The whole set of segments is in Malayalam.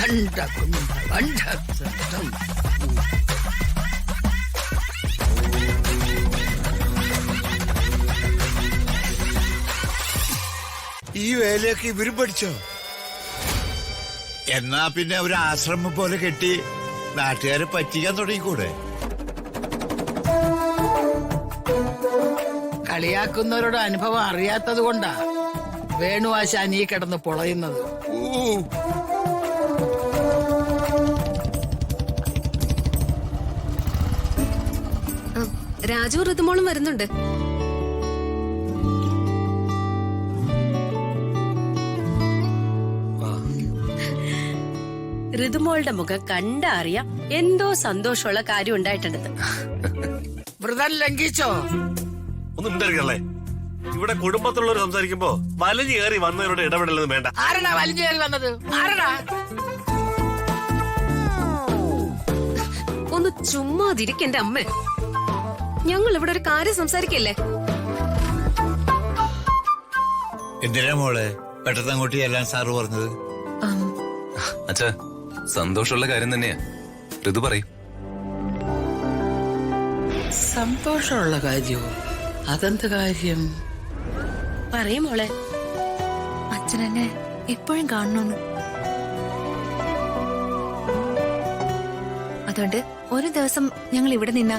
ഈ വേലയൊക്കെ ഇവരും പഠിച്ചോ? എന്നാ പിന്നെ ഒരു ആശ്രമം പോലെ കെട്ടി നാട്ടുകാരെ പറ്റിക്കാൻ തുടങ്ങിക്കൂടെ? കളിയാക്കുന്നവരുടെ അനുഭവം അറിയാത്തത് കൊണ്ടാ വേണുവാശാൻ ഈ കിടന്ന് പൊളയുന്നത്. രാജു ഋതുമോളും വരുന്നുണ്ട്. ഋതുമോളുടെ മുഖം കണ്ടാ അറിയാം എന്തോ സന്തോഷമുള്ള കാര്യം ഉണ്ടായിട്ടുണ്ടെന്ന്. വ്രതം ലംഘിച്ചോ? ഒന്നും ഉണ്ടായിരിക്കല്ലേ. ഇവിടെ കുടുംബത്തിലുള്ളവർ സംസാരിക്കുമ്പോ വലിഞ്ഞു കയറി വന്നവരോട് ഇടപെടലെന്ന് വേണ്ട. ആരടാ വലിഞ്ഞു കയറി വന്നത്? ആരടാ? ഒന്ന് ചുമ്മാതിരിക്കെന്റെ അമ്മ. ഞങ്ങൾ ഇവിടെ ഒരു കാര്യം സംസാരിക്കല്ലേ. എന്തിനാ മോളെ പെട്ടെന്ന് അങ്ങോട്ട് ചെല്ലാൻ സാറ് പറഞ്ഞത്? അച്ഛാ, സന്തോഷമുള്ള കാര്യം തന്നെയാ. ഋതു പറയും. സന്തോഷമുള്ള കാര്യോ? അതെന്ത് കാര്യം? പറയും മോളെ. അച്ഛനെന്നെ എപ്പോഴും കാണണമെന്ന്. അതുകൊണ്ട് ഒരു ദിവസം ഞങ്ങൾ ഇവിടെ നിന്ന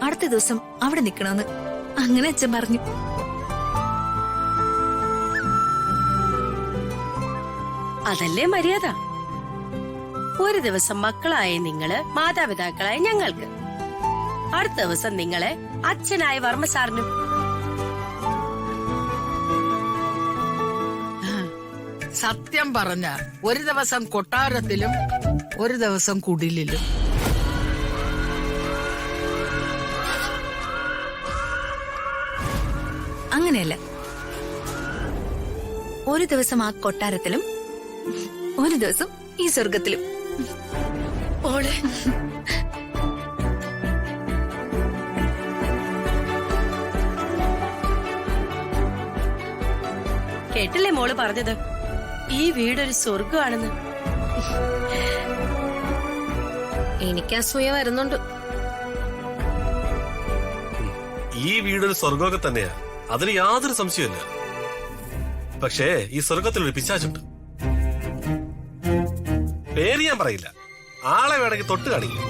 അടുത്ത ദിവസം അവിടെ നിക്കണമെന്ന് അങ്ങനെ അച്ഛൻ പറഞ്ഞു. അതല്ലേ മര്യാദ. ഒരു ദിവസം മക്കളായ നിങ്ങള് മാതാപിതാക്കളായ ഞങ്ങൾക്ക്, അടുത്ത ദിവസം നിങ്ങളെ അച്ഛനായ വർമ്മ സാറിനും. സത്യം പറഞ്ഞ ഒരു ദിവസം കൊട്ടാരത്തിലും ഒരു ദിവസം കുടിലിലും. അങ്ങനെയല്ല, ഒരു ദിവസം ആ കൊട്ടാരത്തിലും ഒരു ദിവസം ഈ സ്വർഗത്തിലും. മോളെ, കേട്ടില്ലേ മോള് പറഞ്ഞത്? ഈ വീടൊരു സ്വർഗമാണെന്ന്. എനിക്ക് അസൂയ വരുന്നുണ്ട്. ഈ വീടൊരു സ്വർഗമൊക്കെ തന്നെയാ, അതിന് യാതൊരു സംശയമില്ല. പക്ഷേ ഈ സ്വർഗത്തിലൊരു പിശാചുണ്ട്. പേര് ഞാൻ പറയില്ല, ആളെ വേണമെങ്കിൽ തൊട്ട് കാണിക്കും.